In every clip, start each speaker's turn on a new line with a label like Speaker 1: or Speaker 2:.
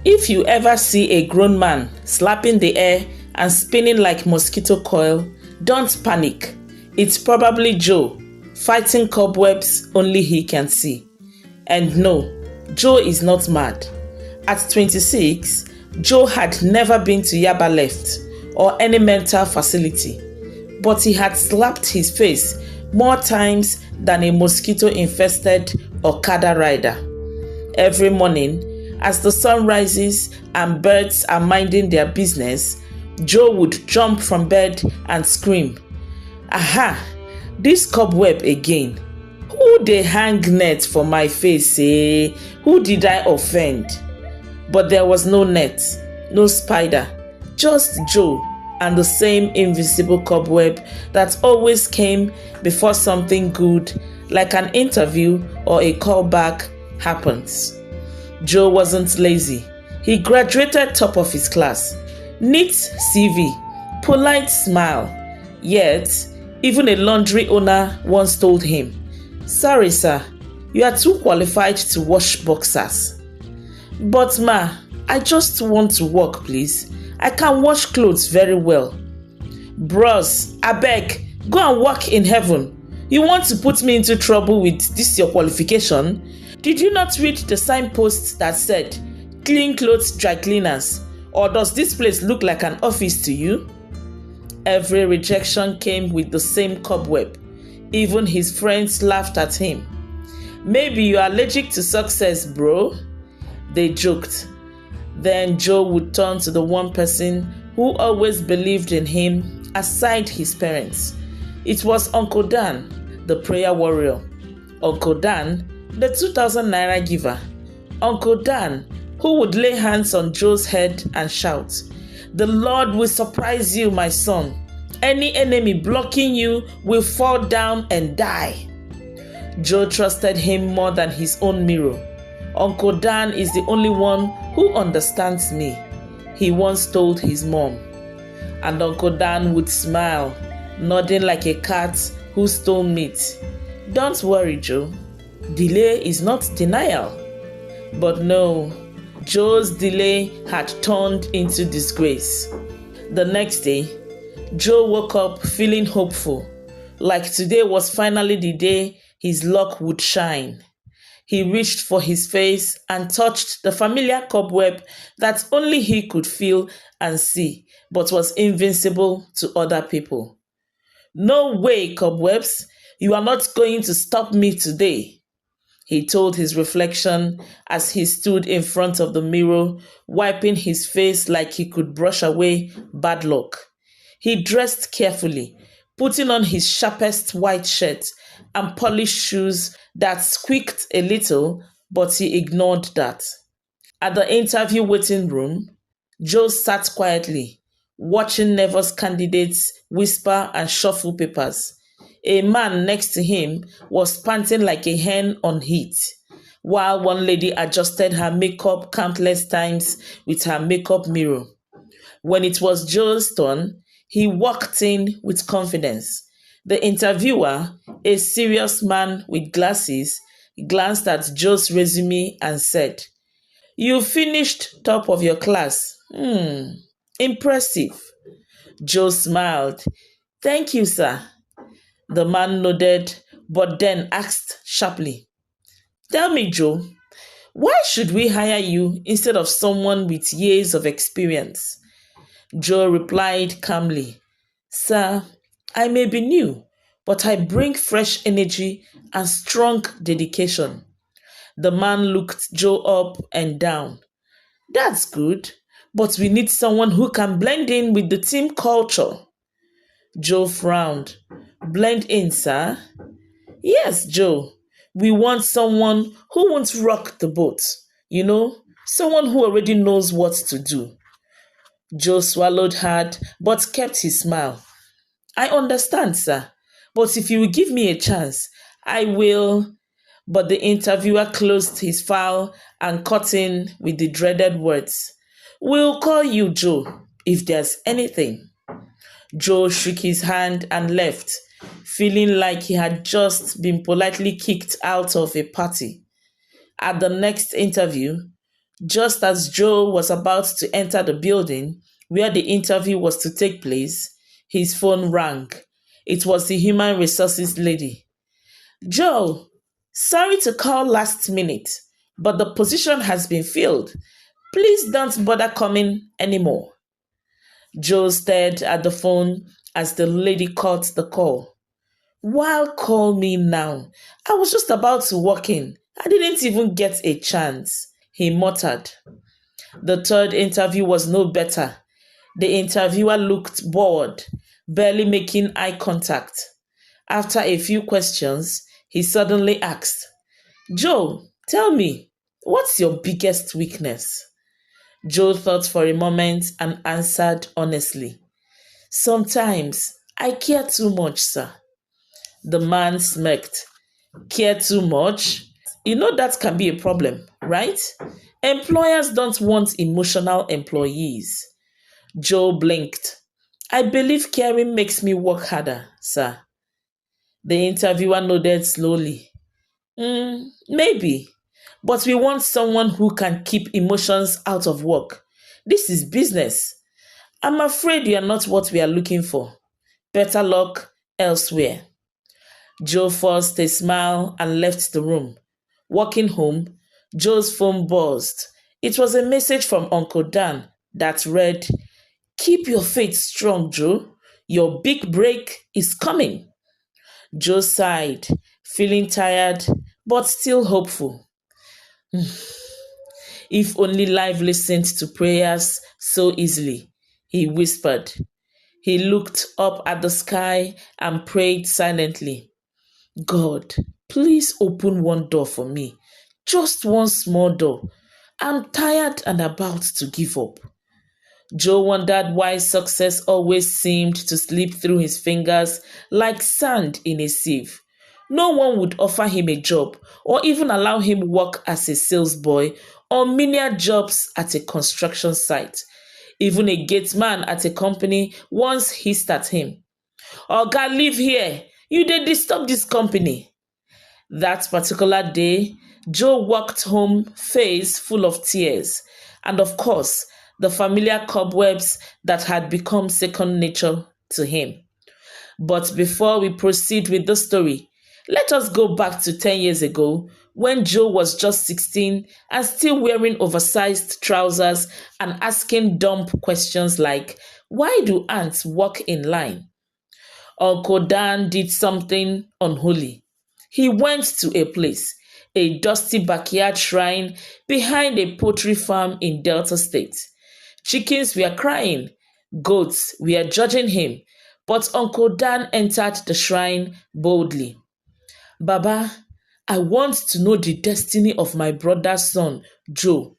Speaker 1: If you ever see a grown man slapping the air and spinning like mosquito coil, don't panic. It's probably Joe, fighting cobwebs only he can see. And no, Joe is not mad. At 26, Joe had never been to Yaba Left or any mental facility, but he had slapped his face more times than a mosquito-infested Okada rider. Every morning, as the sun rises and birds are minding their business, Joe would jump from bed and scream, "Aha! This cobweb again. Who dey hang net for my face, eh? Who did I offend?" But there was no net, no spider, just Joe and the same invisible cobweb that always came before something good, like an interview or a callback, happens. Joe wasn't lazy. He graduated top of his class. Neat CV, polite smile. Yet, even a laundry owner once told him, "Sorry, sir, you are too qualified to wash boxers." "But ma, I just want to work, please. I can wash clothes very well." "Bros, abeg, go and work in heaven. You want to put me into trouble with this your qualification? Did you not read the signpost that said, 'Clean clothes dry cleaners'? Or does this place look like an office to you?" Every rejection came with the same cobweb. Even his friends laughed at him. "Maybe you are allergic to success, bro," they joked. Then Joe would turn to the one person who always believed in him aside his parents. It was Uncle Dan, the prayer warrior. Uncle Dan, the 2,000 naira giver. Uncle Dan, who would lay hands on Joe's head and shout, "The Lord will surprise you, my son. Any enemy blocking you will fall down and die." Joe trusted him more than his own mirror. "Uncle Dan is the only one who understands me," he once told his mom. And Uncle Dan would smile, nodding like a cat who stole meat. "Don't worry, Joe. Delay is not denial." But no, Joe's delay had turned into disgrace. The next day, Joe woke up feeling hopeful, like today was finally the day his luck would shine. He reached for his face and touched the familiar cobweb that only he could feel and see, but was invincible to other people. "No way, cobwebs! You are not going to stop me today," he told his reflection as he stood in front of the mirror, wiping his face like he could brush away bad luck. He dressed carefully, putting on his sharpest white shirt and polished shoes that squeaked a little, but he ignored that. At the interview waiting room, Joe sat quietly, watching nervous candidates whisper and shuffle papers. A man next to him was panting like a hen on heat, while one lady adjusted her makeup countless times with her makeup mirror. When it was Joe's turn, he walked in with confidence. The interviewer, a serious man with glasses, glanced at Joe's resume and said, "You finished top of your class. Impressive." Joe smiled. "Thank you, sir." The man nodded, but then asked sharply, "Tell me, Joe, why should we hire you instead of someone with years of experience?" Joe replied calmly, "Sir, I may be new, but I bring fresh energy and strong dedication." The man looked Joe up and down. "That's good, but we need someone who can blend in with the team culture." Joe frowned. "Blend in, sir?" "Yes, Joe. We want someone who won't rock the boat. Someone who already knows what to do." Joe swallowed hard but kept his smile. "I understand, sir, but if you will give me a chance, I will." But the interviewer closed his file and cut in with the dreaded words, "We'll call you Joe if there's anything." Joe shook his hand and left, feeling like he had just been politely kicked out of a party. At the next interview, Just as Joe was about to enter the building where the interview was to take place, his phone rang. It was the human resources lady. Joe, sorry to call last minute, but the position has been filled. Please don't bother coming anymore. Joe stared at the phone as the lady cut the call. Why call me now? I was just about to walk in. I didn't even get a chance, he muttered. The third interview was no better. The interviewer looked bored, barely making eye contact. After a few questions, he suddenly asked, Joe, tell me, what's your biggest weakness? Joe thought for a moment and answered honestly, sometimes I care too much, sir. The man smirked. Care too much? You know that can be a problem, right? Employers don't want emotional employees. Joe blinked. I believe caring makes me work harder, sir. The interviewer nodded slowly. Maybe, but we want someone who can keep emotions out of work. This is business. I'm afraid you are not what we are looking for. Better luck elsewhere. Joe forced a smile and left the room. Walking home, Joe's phone buzzed. It was a message from Uncle Dan that read, Keep your faith strong, Joe. Your big break is coming. Joe sighed, feeling tired but still hopeful. If only life listened to prayers so easily, he whispered. He looked up at the sky and prayed silently. God, please open one door for me. Just one small door. I'm tired and about to give up. Joe wondered why success always seemed to slip through his fingers like sand in a sieve. No one would offer him a job or even allow him work as a sales boy or menial jobs at a construction site. Even a gateman at a company once hissed at him. Oga, leave here. You dey disturb this company. That particular day, Joe walked home face full of tears and, of course, the familiar cobwebs that had become second nature to him. But before we proceed with the story, let us go back to 10 years ago when Joe was just 16 and still wearing oversized trousers and asking dumb questions like, why do ants walk in line? Uncle Dan did something unholy. He went to a place, a dusty backyard shrine behind a poultry farm in Delta State. Chickens were crying, goats were judging him, but Uncle Dan entered the shrine boldly. Baba, I want to know the destiny of my brother's son, Joe.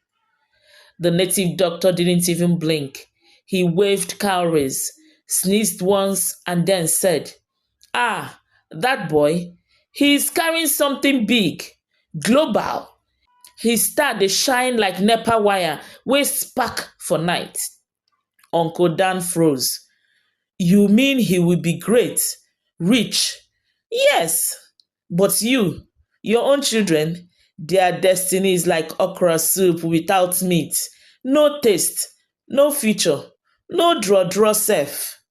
Speaker 1: The native doctor didn't even blink. He waved cowries, sneezed once, and then said, Ah, that boy, he's carrying something big, global. His star dey shine like NEPA wire wey spark for night. Uncle Dan froze. You mean he will be great, rich? Yes, but your own children, their destiny is like okra soup without meat. No taste, no future, no draw sef.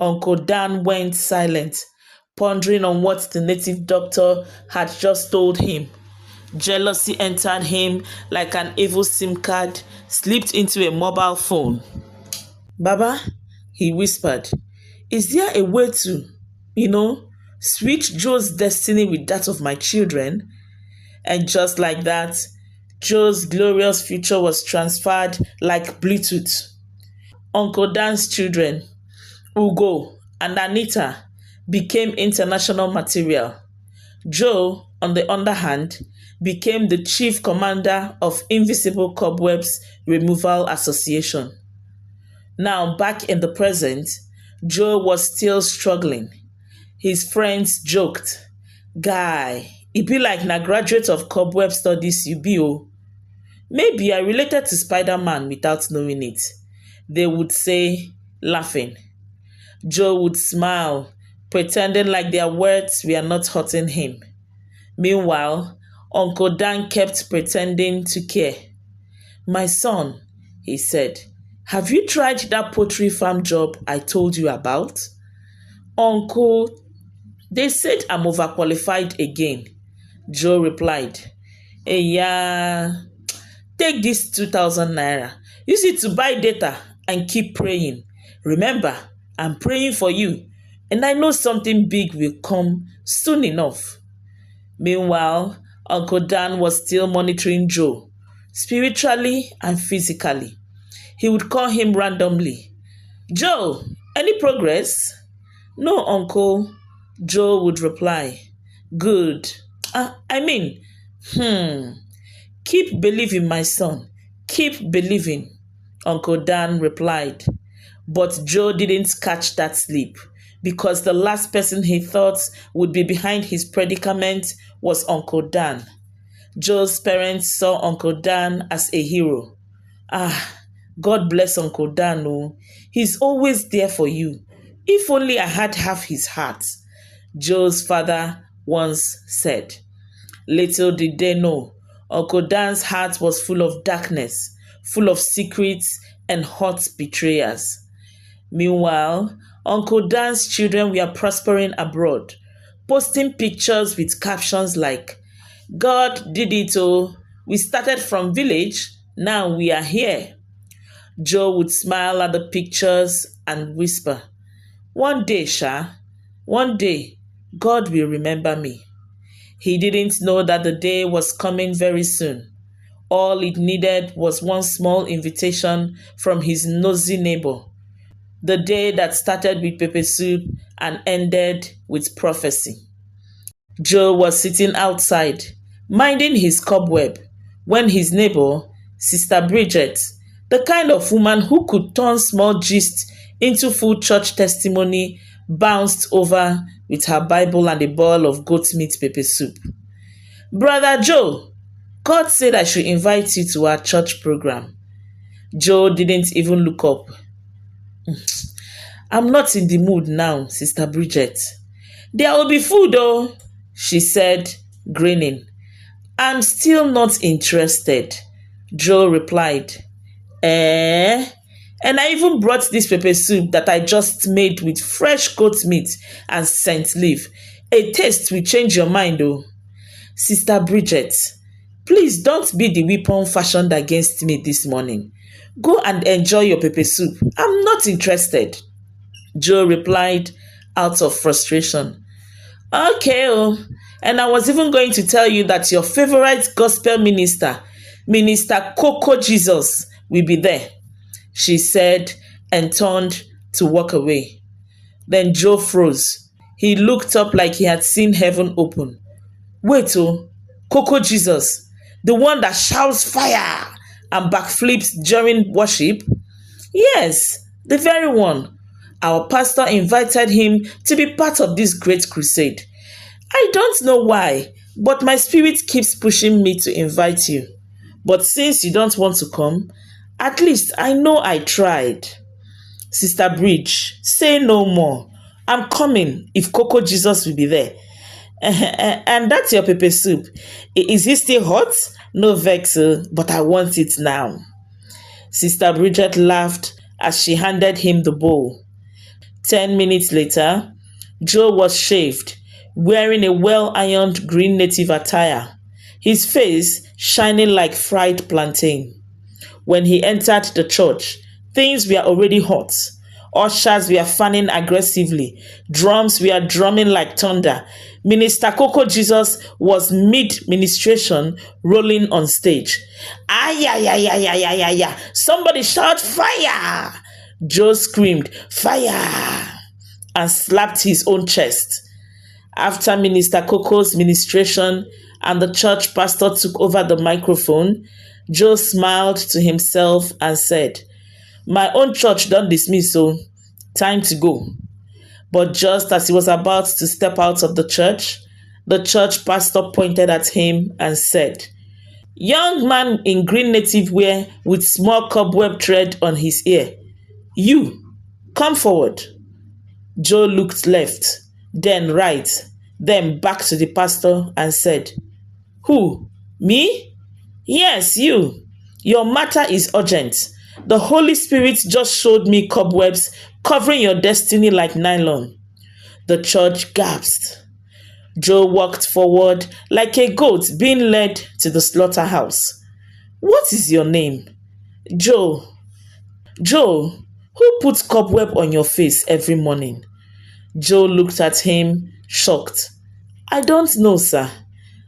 Speaker 1: Uncle Dan went silent, pondering on what the native doctor had just told him. Jealousy entered him like an evil SIM card slipped into a mobile phone. Baba, he whispered, is there a way to, switch Joe's destiny with that of my children? And just like that, Joe's glorious future was transferred like Bluetooth. Uncle Dan's children, Ugo and Anita, became international material. Joe, on the other hand, became the chief commander of Invisible Cobwebs Removal Association. Now, back in the present, Joe was still struggling. His friends joked, Guy, e be like na graduate of cobweb studies you be o. Maybe I related to Spider-Man without knowing it. They would say, laughing. Joe would smile, pretending like their words were not hurting him. Meanwhile, Uncle Dan kept pretending to care. My son, he said, have you tried that poultry farm job I told you about? Uncle, they said I'm overqualified again. Joe replied, hey, yeah, take this 2,000 naira. Use it to buy data and keep praying. Remember, I'm praying for you, and I know something big will come soon enough. Meanwhile, Uncle Dan was still monitoring Joe, spiritually and physically. He would call him randomly. Joe, any progress? No, Uncle, Joe would reply. Good. I mean, hmm. Keep believing, my son. Keep believing, Uncle Dan replied. But Joe didn't catch that sleep because the last person he thought would be behind his predicament was Uncle Dan. Joe's parents saw Uncle Dan as a hero. Ah, God bless Uncle Dan. Oh. He's always there for you. If only I had half his heart, Joe's father once said. Little did they know, Uncle Dan's heart was full of darkness, full of secrets and hot betrayers. Meanwhile, Uncle Dan's children were prospering abroad, posting pictures with captions like, God did it oh, we started from village, now we are here. Joe would smile at the pictures and whisper, one day, Sha, one day, God will remember me. He didn't know that the day was coming very soon. All it needed was one small invitation from his nosy neighbor. The day that started with pepper soup and ended with prophecy. Joe was sitting outside, minding his cobweb, when his neighbor, Sister Bridget, the kind of woman who could turn small gist into full church testimony, bounced over with her Bible and a bowl of goat meat pepper soup. Brother Joe, God said I should invite you to our church program. Joe didn't even look up. I'm not in the mood now, Sister Bridget. There will be food though, she said, grinning. I'm still not interested, Joe replied. Eh? And I even brought this pepper soup that I just made with fresh goat meat and scent leaf. A taste will change your mind though. Sister Bridget, please don't be the weapon fashioned against me this morning. Go and enjoy your pepper soup. I'm not interested, Joe replied out of frustration. Okay, oh, and I was even going to tell you that your favorite gospel minister, Minister Coco Jesus, will be there, she said and turned to walk away. Then Joe froze. He looked up like he had seen heaven open. Wait, oh, Coco Jesus, the one that shouts fire and backflips during worship? Yes, the very one. Our pastor invited him to be part of this great crusade. I don't know why, but my spirit keeps pushing me to invite you. But since you don't want to come, at least I know I tried. Sister Bridge, say no more. I'm coming if Coco Jesus will be there. And that's your pepper soup. Is it still hot? No vex, but I want it now. Sister Bridget laughed as she handed him the bowl. 10 minutes later, Joe was shaved, wearing a well-ironed green native attire, his face shining like fried plantain. When he entered the church, things were already hot. Ushers were fanning aggressively. Drums were drumming like thunder. Minister Coco Jesus was mid-ministration rolling on stage. Ay, ay, ay, ay, ay, ay, ay, ay. Somebody shout fire! Joe screamed, fire! And slapped his own chest. After Minister Coco's ministration and the church pastor took over the microphone, Joe smiled to himself and said, my own church done dismiss, so time to go. But just as he was about to step out of the church pastor pointed at him and said, young man in green native wear with small cobweb thread on his ear, you, come forward. Joe looked left, then right, then back to the pastor and said, who, me? Yes, you. Your matter is urgent. The Holy Spirit just showed me cobwebs covering your destiny like nylon. The church gasped. Joe walked forward like a goat being led to the slaughterhouse. What is your name? Joe. Joe, who puts cobweb on your face every morning? Joe looked at him, shocked. I don't know, sir.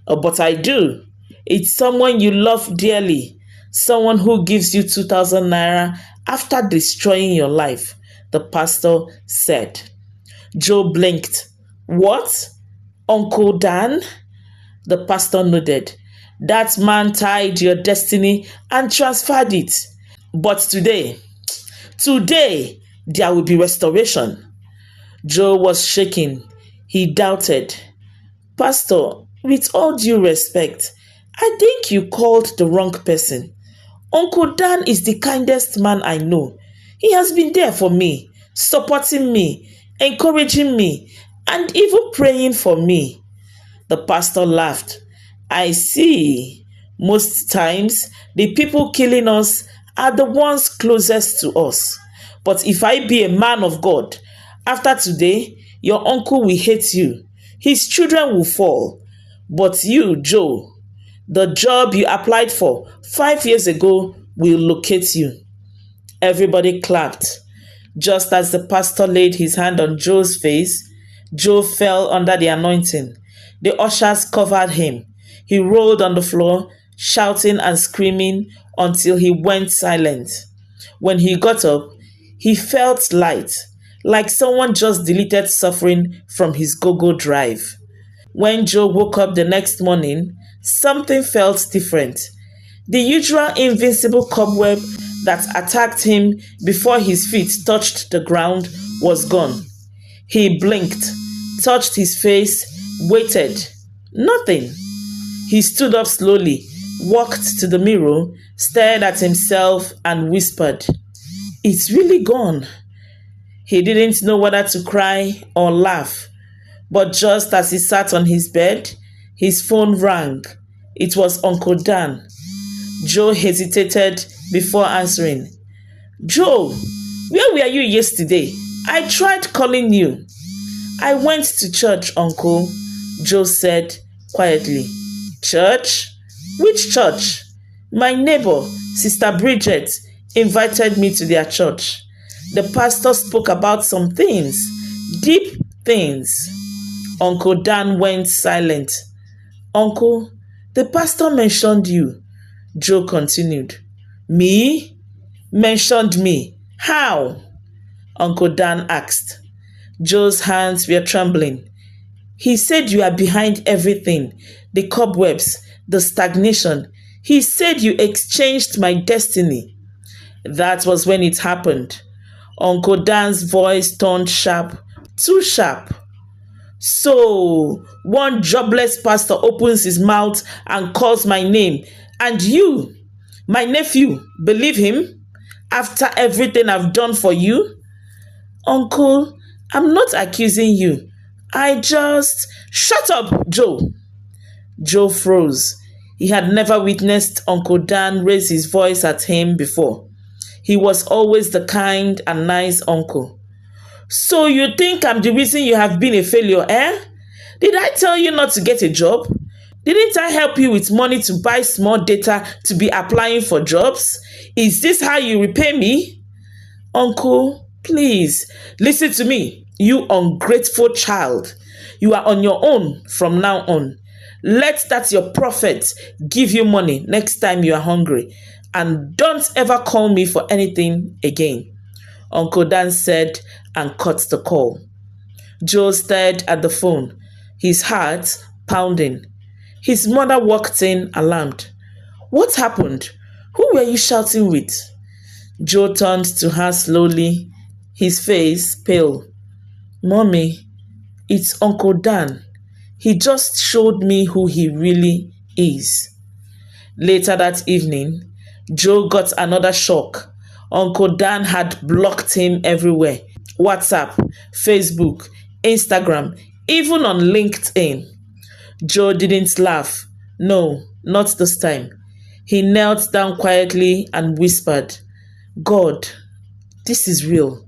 Speaker 1: But I do. It's someone you love dearly. Someone who gives you 2,000 naira after destroying your life, the pastor said. Joe blinked. What? Uncle Dan? The pastor nodded. That man tied your destiny and transferred it. But today, there will be restoration. Joe was shaking. He doubted. Pastor, with all due respect, I think you called the wrong person. Uncle Dan is the kindest man I know. He has been there for me, supporting me, encouraging me, and even praying for me. The pastor laughed. I see. Most times, the people killing us are the ones closest to us. But if I be a man of God, after today, your uncle will hate you. His children will fall. But you, Joe, the job you applied for 5 years ago will locate you. Everybody clapped. Just as the pastor laid his hand on Joe's face, Joe fell under the anointing. The ushers covered him. He rolled on the floor, shouting and screaming until he went silent. When he got up, he felt light, like someone just deleted suffering from his Google Drive. When Joe woke up the next morning, something felt different. The usual invincible cobweb that attacked him before his feet touched the ground was gone. He blinked, touched his face, waited. Nothing. He stood up slowly, walked to the mirror, stared at himself, and whispered, It's really gone. He didn't know whether to cry or laugh. But just as he sat on his bed, his phone rang. It was Uncle Dan. Joe hesitated before answering. Joe, where were you yesterday? I tried calling you. I went to church, Uncle, Joe said quietly. Church? Which church? My neighbor, Sister Bridget, invited me to their church. The pastor spoke about some things, deep things. Uncle Dan went silent. Uncle, the pastor mentioned you, Joe continued. Me? Mentioned me? How? Uncle Dan asked. Joe's hands were trembling. He said you are behind everything, the cobwebs, the stagnation. He said you exchanged my destiny. That was when it happened. Uncle Dan's voice turned sharp, too sharp. So, one jobless pastor opens his mouth and calls my name, and you, my nephew, believe him? After everything I've done for you? Uncle, I'm not accusing you. I just... Shut up, Joe. Joe froze. He had never witnessed Uncle Dan raise his voice at him before. He was always the kind and nice uncle. So you think I'm the reason you have been a failure, eh? Did I tell you not to get a job? Didn't I help you with money to buy small data to be applying for jobs? Is this how you repay me? Uncle, please, listen to me, you ungrateful child. You are on your own from now on. Let that your prophet give you money next time you are hungry. And don't ever call me for anything again, Uncle Dan said and cut the call. Joe stared at the phone, his heart pounding. His mother walked in alarmed. What happened? Who were you shouting with? Joe turned to her slowly, his face pale. Mommy, it's Uncle Dan. He just showed me who he really is. Later that evening, Joe got another shock. Uncle Dan had blocked him everywhere. WhatsApp, Facebook, Instagram, even on LinkedIn. Joe didn't laugh. No, not this time. He knelt down quietly and whispered, God, this is real.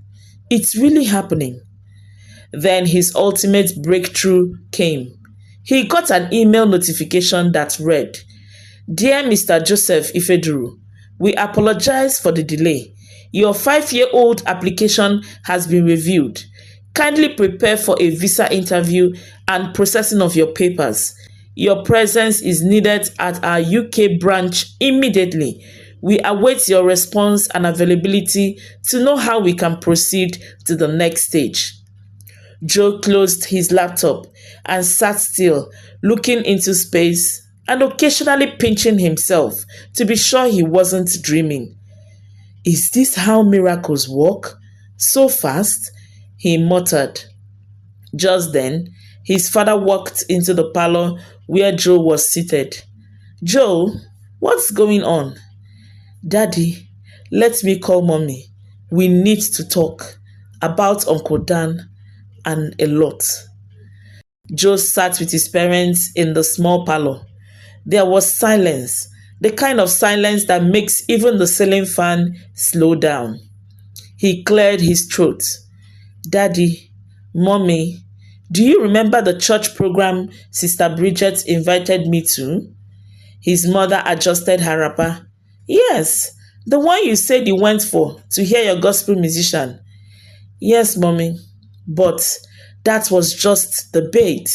Speaker 1: It's really happening. Then his ultimate breakthrough came. He got an email notification that read, Dear Mr. Joseph Ifeduru, we apologize for the delay. Your 5-year-old application has been reviewed. Kindly prepare for a visa interview and processing of your papers. Your presence is needed at our UK branch immediately. We await your response and availability to know how we can proceed to the next stage. Joe closed his laptop and sat still, looking into space and occasionally pinching himself to be sure he wasn't dreaming. Is this how miracles work? So fast? He muttered. Just then, his father walked into the parlor where Joe was seated. Joe, what's going on? Daddy, let me call mommy. We need to talk about Uncle Dan and a lot. Joe sat with his parents in the small parlor. There was silence, the kind of silence that makes even the ceiling fan slow down. He cleared his throat. Daddy, Mommy, do you remember the church program Sister Bridget invited me to? His mother adjusted her wrapper. Yes, the one you said you went for to hear your gospel musician. Yes, Mommy, but that was just the bait.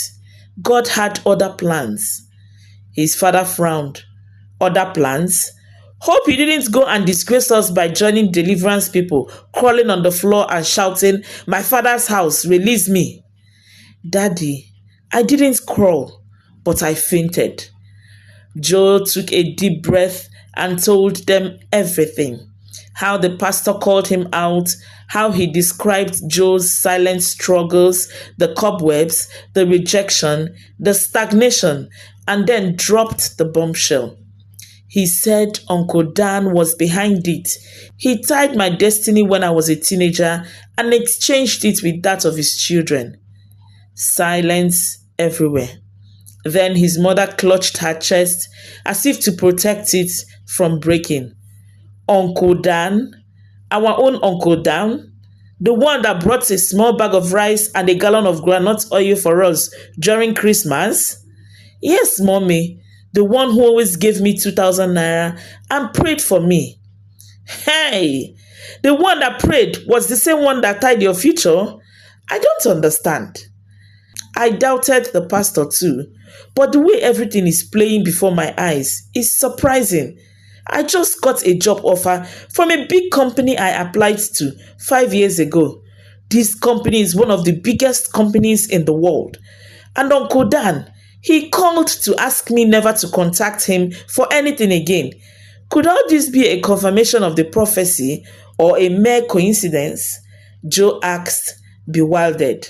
Speaker 1: God had other plans. His father frowned. Other plans? Hope you didn't go and disgrace us by joining deliverance people, crawling on the floor and shouting, My father's house, release me. Daddy, I didn't crawl, but I fainted. Joe took a deep breath and told them everything. How the pastor called him out, how he described Joe's silent struggles, the cobwebs, the rejection, the stagnation, and then dropped the bombshell. He said Uncle Dan was behind it. He tied my destiny when I was a teenager and exchanged it with that of his children. Silence everywhere. Then his mother clutched her chest as if to protect it from breaking. Uncle Dan, our own Uncle Dan, the one that brought a small bag of rice and a gallon of groundnut oil for us during Christmas? Yes, Mommy, the one who always gave me 2,000 naira and prayed for me. Hey, the one that prayed was the same one that tied your future? I don't understand. I doubted the pastor too, but the way everything is playing before my eyes is surprising. I just got a job offer from a big company I applied to 5 years ago. This company is one of the biggest companies in the world. And Uncle Dan, he called to ask me never to contact him for anything again. Could all this be a confirmation of the prophecy or a mere coincidence? Joe asked, bewildered.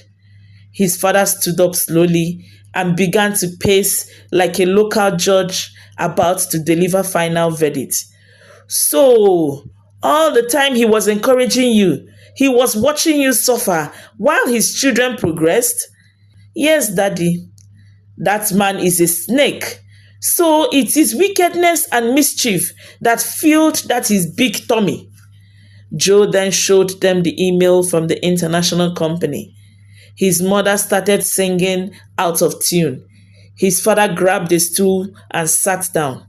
Speaker 1: His father stood up slowly and began to pace like a local judge about to deliver final verdict. So, all the time he was encouraging you, he was watching you suffer while his children progressed? Yes, Daddy. That man is a snake. So it is wickedness and mischief that filled that his big tummy. Joe then showed them the email from the international company. His mother started singing out of tune. His father grabbed a stool and sat down.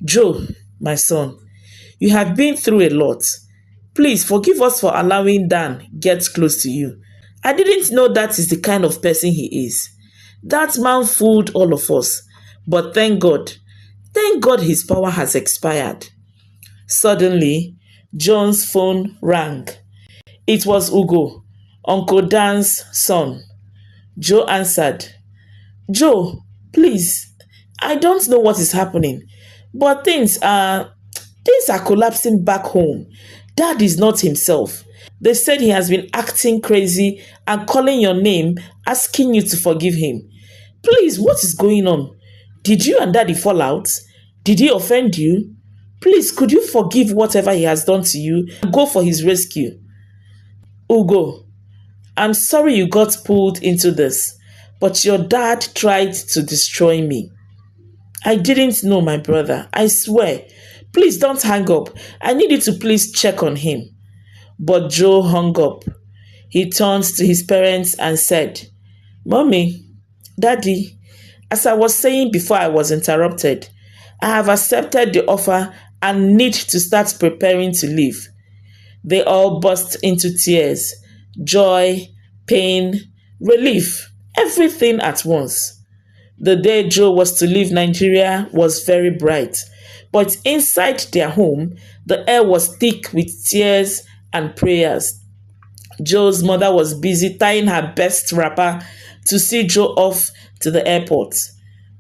Speaker 1: Joe, my son, you have been through a lot. Please forgive us for allowing Dan get close to you. I didn't know that is the kind of person he is. That man fooled all of us. But thank God his power has expired. Suddenly, John's phone rang. It was Ugo, Uncle Dan's son. Joe answered. Joe, please, I don't know what is happening, but things are collapsing back home. Dad is not himself. They said he has been acting crazy and calling your name, asking you to forgive him. Please, what is going on? Did you and Daddy fall out? Did he offend you? Please, could you forgive whatever he has done to you and go for his rescue? Ugo, I'm sorry you got pulled into this, but your dad tried to destroy me. I didn't know, my brother, I swear. Please don't hang up. I need you to please check on him. But Joe hung up. He turned to his parents and said, Mommy, Daddy, as I was saying before I was interrupted, I have accepted the offer and need to start preparing to leave. They all burst into tears, joy, pain, relief, everything at once. The day Joe was to leave Nigeria was very bright, but inside their home, the air was thick with tears and prayers. Joe's mother was busy tying her best wrapper to see Joe off to the airport.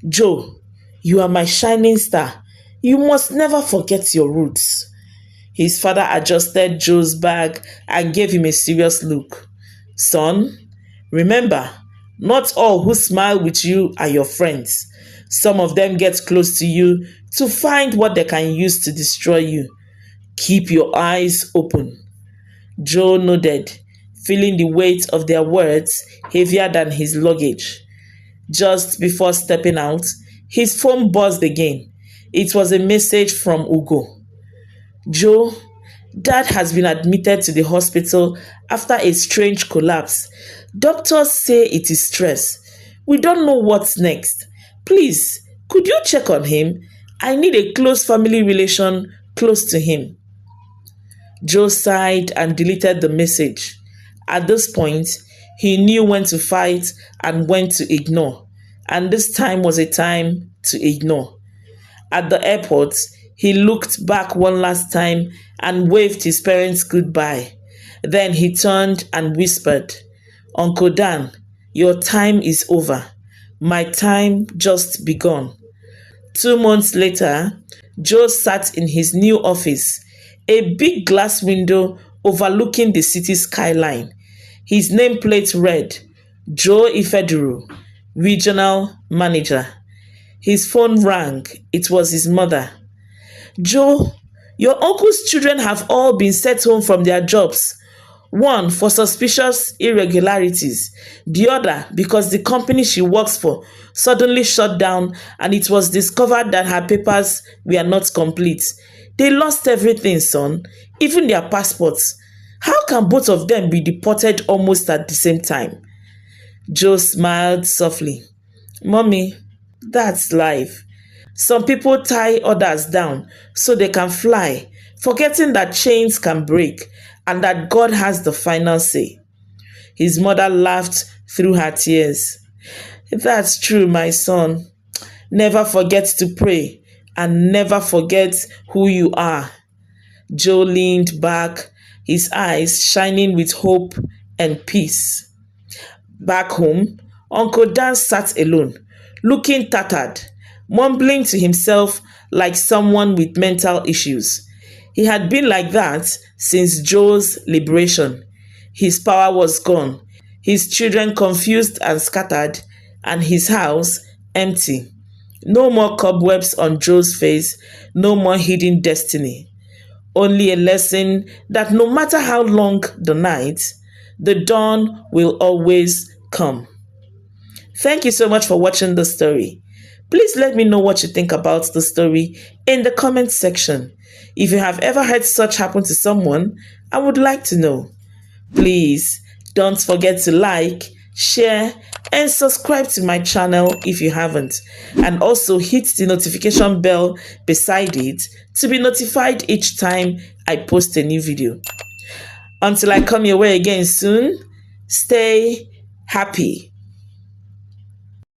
Speaker 1: Joe, you are my shining star. You must never forget your roots. His father adjusted Joe's bag and gave him a serious look. Son, remember, not all who smile with you are your friends. Some of them get close to you to find what they can use to destroy you. Keep your eyes open. Joe nodded, feeling the weight of their words heavier than his luggage. Just before stepping out, his phone buzzed again. It was a message from Ugo. Joe, Dad has been admitted to the hospital after a strange collapse. Doctors say it is stress. We don't know what's next. Please, could you check on him? I need a close family relation close to him. Joe sighed and deleted the message. At this point, he knew when to fight and when to ignore. And this time was a time to ignore. At the airport, he looked back one last time and waved his parents goodbye. Then he turned and whispered, Uncle Dan, your time is over. My time just begun. 2 months later, Joe sat in his new office, a big glass window overlooking the city skyline. His nameplate read, Joe Ifeduru, Regional Manager. His phone rang. It was his mother. Joe, your uncle's children have all been sent home from their jobs. One for suspicious irregularities, the other because the company she works for suddenly shut down and it was discovered that her papers were not complete. They lost everything, son, even their passports. How can both of them be deported almost at the same time? Joe smiled softly. Mommy, that's life. Some people tie others down so they can fly, forgetting that chains can break and that God has the final say. His mother laughed through her tears. That's true, my son. Never forget to pray and never forget who you are. Joe leaned back, his eyes shining with hope and peace. Back home, Uncle Dan sat alone, looking tattered, mumbling to himself like someone with mental issues. He had been like that since Joe's liberation. His power was gone, his children confused and scattered, and his house empty. No more cobwebs on Joe's face, no more hidden destiny. Only a lesson that no matter how long the night, the dawn will always come. Thank you so much for watching the story. Please let me know what you think about the story in the comment section. If you have ever had such happen to someone, I would like to know. Please don't forget to like, share, and subscribe to my channel if you haven't. And also hit the notification bell beside it to be notified each time I post a new video. Until I come your way again soon, stay happy.